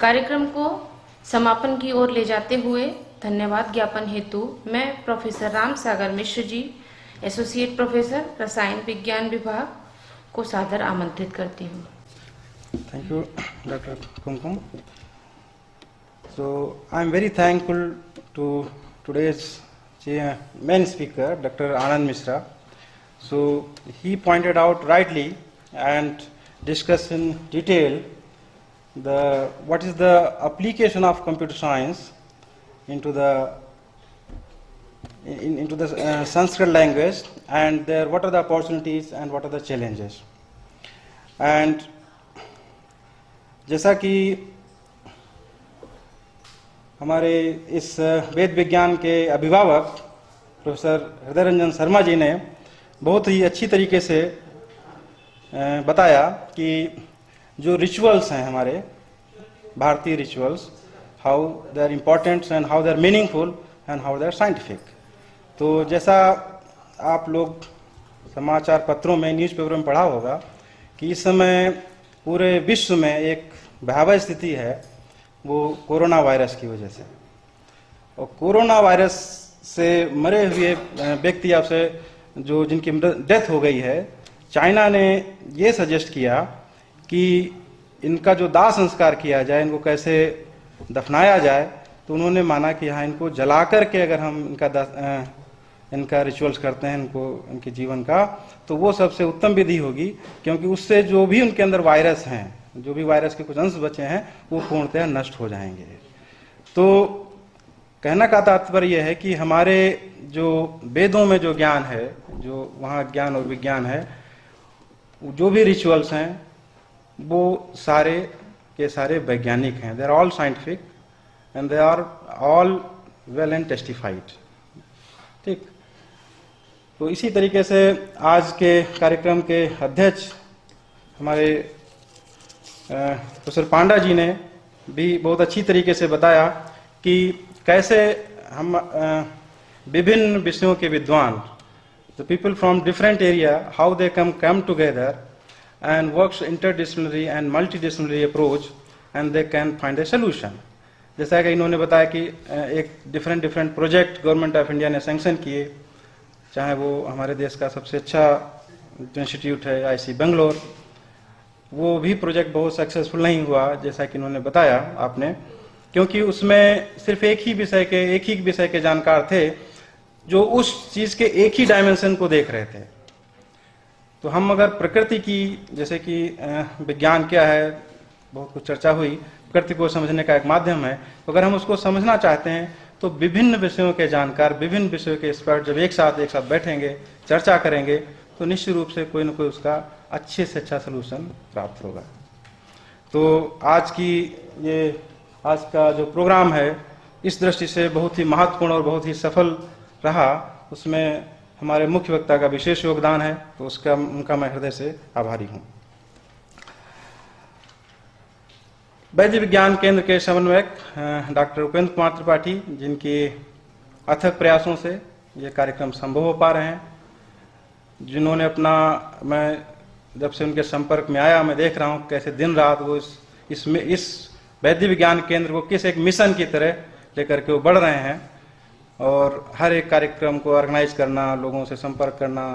कार्यक्रम को समापन की ओर ले जाते हुए धन्यवाद ज्ञापन हेतु मैं professor Ram Sagar Mishra ji, associate professor रसायन विज्ञान विभाग को सादर आमंत्रित करती हूँ। Thank you, Dr. Kumkum. So, I am very thankful to today's main speaker, Dr. Anand Mishra. So, he pointed out rightly and discussed in detail what is the application of computer science into the Sanskrit language, and what are the opportunities and what are the challenges. And जैसा कि हमारे इस वेद विज्ञान के अभिभावक professor हृदय रंजन शर्मा जी ने बहुत ही अच्छी तरीके से बताया कि जो रिचुअल्स हैं हमारे भारतीय rituals, how they are important and how they are meaningful and how they are scientific. तो जैसा आप लोग समाचार पत्रों में, न्यूज़पेपर में पढ़ा होगा कि इस समय पूरे विश्व में एक भयावह स्थिति है, वो कोरोना वायरस की वजह से। और कोरोना वायरस से मरे हुए व्यक्ति आपसे जो जिनकी डेथ हो गई है, चाइना ने ये सजेस्ट किया कि इनका जो दाह संस्कार किया जाए, इनको कैसे दफनाया जाए। तो उन्होंने माना कि हाँ, इनको जला करके अगर हम इनका रिचुअल्स करते हैं, इनके जीवन का, तो वो सबसे उत्तम विधि होगी, क्योंकि उससे जो भी उनके अंदर वायरस हैं, जो भी वायरस के कुछ अंश बचे हैं, वो पूर्णतः नष्ट हो जाएंगे। तो कहना का तात्पर्य यह है कि हमारे जो वेदों में जो ज्ञान है, जो वहाँ ज्ञान और विज्ञान है, जो भी रिचुअल्स हैं, वो सारे के सारे वैज्ञानिक हैं। They are all scientific and they are all well and testified. ठीक, तो इसी तरीके से आज के कार्यक्रम के अध्यक्ष हमारे प्रोफेसर पांडा जी ने भी बहुत अच्छी तरीके से बताया कि कैसे हम विभिन्न विषयों के विद्वान, the people from different area, how they come together and works interdisciplinary and multidisciplinary approach and they can find a solution. जैसा कि इन्होंने बताया कि एक different project government of India ने सैंक्शन किए, चाहे वो हमारे देश का सबसे अच्छा इंस्टीट्यूट है IISc बेंगलोर, वो भी प्रोजेक्ट बहुत सक्सेसफुल नहीं हुआ, जैसा कि इन्होंने बताया आपने, क्योंकि उसमें सिर्फ एक ही विषय के जानकार थे जो उस चीज़ के एक ही डायमेंशन को देख रहे थे। तो हम अगर प्रकृति की, जैसे कि विज्ञान क्या है, बहुत कुछ चर्चा हुई, प्रकृति को समझने का एक माध्यम है, तो अगर हम उसको समझना चाहते हैं तो विभिन्न विषयों के जानकार, विभिन्न विषयों के एक्सपर्ट जब एक साथ बैठेंगे, चर्चा करेंगे, तो निश्चित रूप से कोई न कोई उसका अच्छे से अच्छा सलूशन प्राप्त होगा। तो आज का जो प्रोग्राम है, इस दृष्टि से बहुत ही महत्वपूर्ण और बहुत ही सफल रहा। उसमें हमारे मुख्य वक्ता का विशेष योगदान है, तो उनका मैं हृदय से आभारी हूँ। वैद्य विज्ञान केंद्र के समन्वयक डॉक्टर उपेंद्र कुमार त्रिपाठी, जिनके अथक प्रयासों से ये कार्यक्रम संभव हो पा रहे हैं, जिन्होंने मैं जब से उनके संपर्क में आया, मैं देख रहा हूँ कैसे दिन रात वो इस वैद्य विज्ञान केंद्र को किस एक मिशन की तरह लेकर के वो बढ़ रहे हैं, और हर एक कार्यक्रम को ऑर्गेनाइज करना, लोगों से संपर्क करना,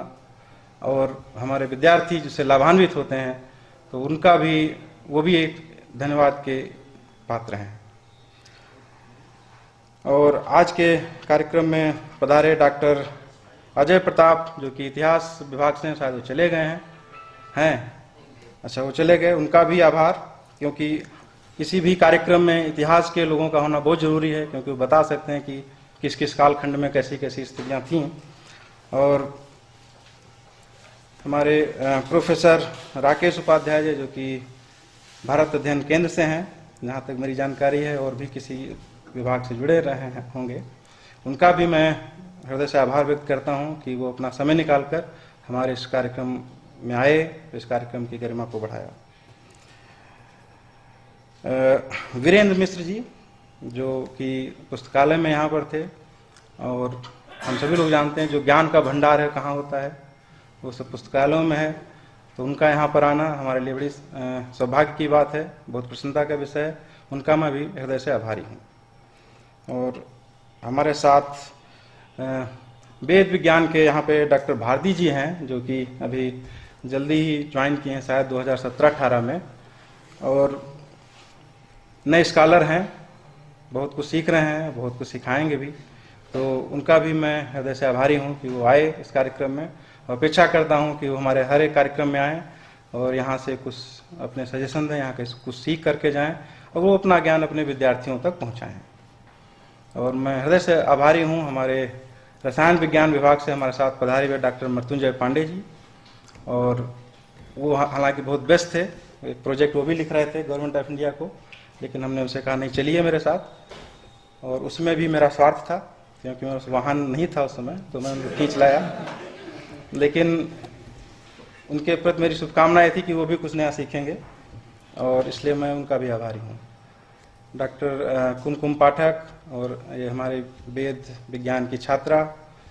और हमारे विद्यार्थी जिससे लाभान्वित होते हैं, तो वो भी एक धन्यवाद के पात्र हैं। और आज के कार्यक्रम में पधारे डॉक्टर अजय प्रताप, जो कि इतिहास विभाग से शायद वो चले गए हैं, अच्छा वो चले गए, उनका भी आभार, क्योंकि किसी भी कार्यक्रम में इतिहास के लोगों का होना बहुत जरूरी है, क्योंकि वो बता सकते हैं कि किस किस कालखंड में कैसी कैसी स्थितियाँ थीं। और हमारे प्रोफेसर राकेश उपाध्याय जी, जो कि भारत अध्ययन केंद्र से हैं, जहाँ तक मेरी जानकारी है, और भी किसी विभाग से जुड़े रहे होंगे, उनका भी मैं हृदय से आभार व्यक्त करता हूँ कि वो अपना समय निकालकर हमारे इस कार्यक्रम में आए, इस कार्यक्रम की गरिमा को बढ़ाया। वीरेंद्र मिश्र जी, जो कि पुस्तकालय में यहाँ पर थे, और हम सभी लोग जानते हैं जो ज्ञान का भंडार है कहाँ होता है, वो सब पुस्तकालयों में है। तो उनका यहाँ पर आना हमारे लिए बड़ी सौभाग्य की बात है, बहुत प्रसन्नता का विषय है। उनका मैं भी हृदय से आभारी हूँ। और हमारे साथ वेद विज्ञान के यहाँ पे डॉक्टर भारती जी हैं, जो कि अभी जल्दी ही ज्वाइन किए हैं, शायद 2017-18 में, और नए स्कॉलर हैं, बहुत कुछ सीख रहे हैं, बहुत कुछ सिखाएंगे भी। तो उनका भी मैं हृदय से आभारी हूँ कि वो आए इस कार्यक्रम में, और अपेक्षा करता हूँ कि वो हमारे हर एक कार्यक्रम में आएँ और यहाँ से कुछ अपने सजेशन दें, यहाँ के कुछ सीख करके जाएं और वो अपना ज्ञान अपने विद्यार्थियों तक पहुँचाएँ। और मैं हृदय से आभारी हूँ हमारे रसायन विज्ञान विभाग से हमारे साथ पधारे हुए डॉक्टर मृत्युंजय पांडे जी, और वो हालांकि बहुत व्यस्त थे, एक प्रोजेक्ट वो भी लिख रहे थे गवर्नमेंट ऑफ इंडिया को, लेकिन हमने उनसे कहा नहीं चलिए मेरे साथ, और उसमें भी मेरा स्वार्थ था क्योंकि मेरा वाहन नहीं था उस समय, तो मैं उनको खींच लाया। लेकिन उनके प्रति मेरी शुभकामनाएं थी कि वो भी कुछ नया सीखेंगे, और इसलिए मैं उनका भी आभारी हूँ। डॉक्टर कुमकुम पाठक और ये हमारे वेद विज्ञान की छात्रा,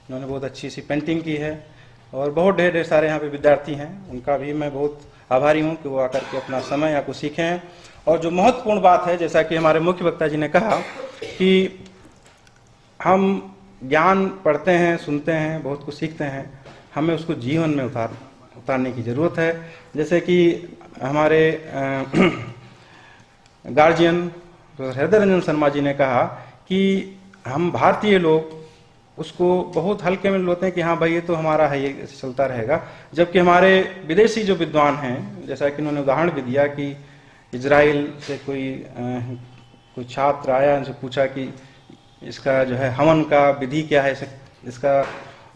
इन्होंने बहुत अच्छी सी पेंटिंग की है, और बहुत ढेर सारे यहाँ पे विद्यार्थी हैं, उनका भी मैं बहुत आभारी हूँ कि वो आकर के अपना समय या कुछ सीखें। और जो महत्वपूर्ण बात है, जैसा कि हमारे मुख्य वक्ता जी ने कहा कि हम ज्ञान पढ़ते हैं, सुनते हैं, बहुत कुछ सीखते हैं, हमें उसको जीवन में उतारने की ज़रूरत है। जैसे कि हमारे गार्जियन हृदय रंजन शर्मा जी ने कहा कि हम भारतीय लोग उसको बहुत हल्के में लेते हैं कि हाँ भाई ये तो हमारा है, ये चलता रहेगा, जबकि हमारे विदेशी जो विद्वान हैं, जैसा कि उन्होंने उदाहरण भी दिया कि इजराइल से कोई छात्र आया, उनसे पूछा कि इसका जो है हवन का विधि क्या है, इसका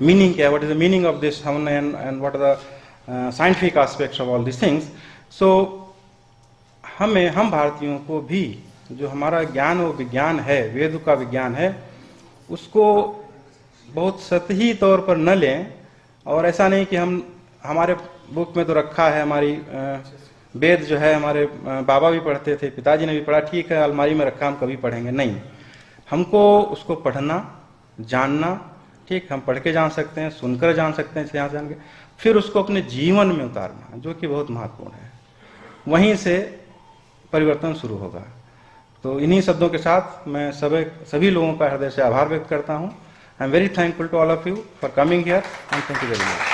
मीनिंग क्या है, what is the meaning of this हवन and what are the scientific aspects of all this things. So हम भारतीयों को भी जो हमारा ज्ञान वो विज्ञान है, वेद का विज्ञान है, उसको बहुत सतही तौर पर न लें। और ऐसा नहीं कि हमारे बुक में तो रखा है, हमारी वेद जो है हमारे बाबा भी पढ़ते थे, पिताजी ने भी पढ़ा, ठीक है अलमारी में रखा हम कभी पढ़ेंगे, नहीं, हमको उसको पढ़ना, जानना, ठीक, हम पढ़ के जान सकते हैं, सुनकर जान सकते हैं, यहाँ जान के फिर उसको अपने जीवन में उतारना, जो कि बहुत महत्वपूर्ण है, वहीं से परिवर्तन शुरू होगा। तो इन्हीं शब्दों के साथ मैं सभी लोगों का हृदय से आभार व्यक्त करता हूँ। I am very thankful to all of you for coming here and thank you very much.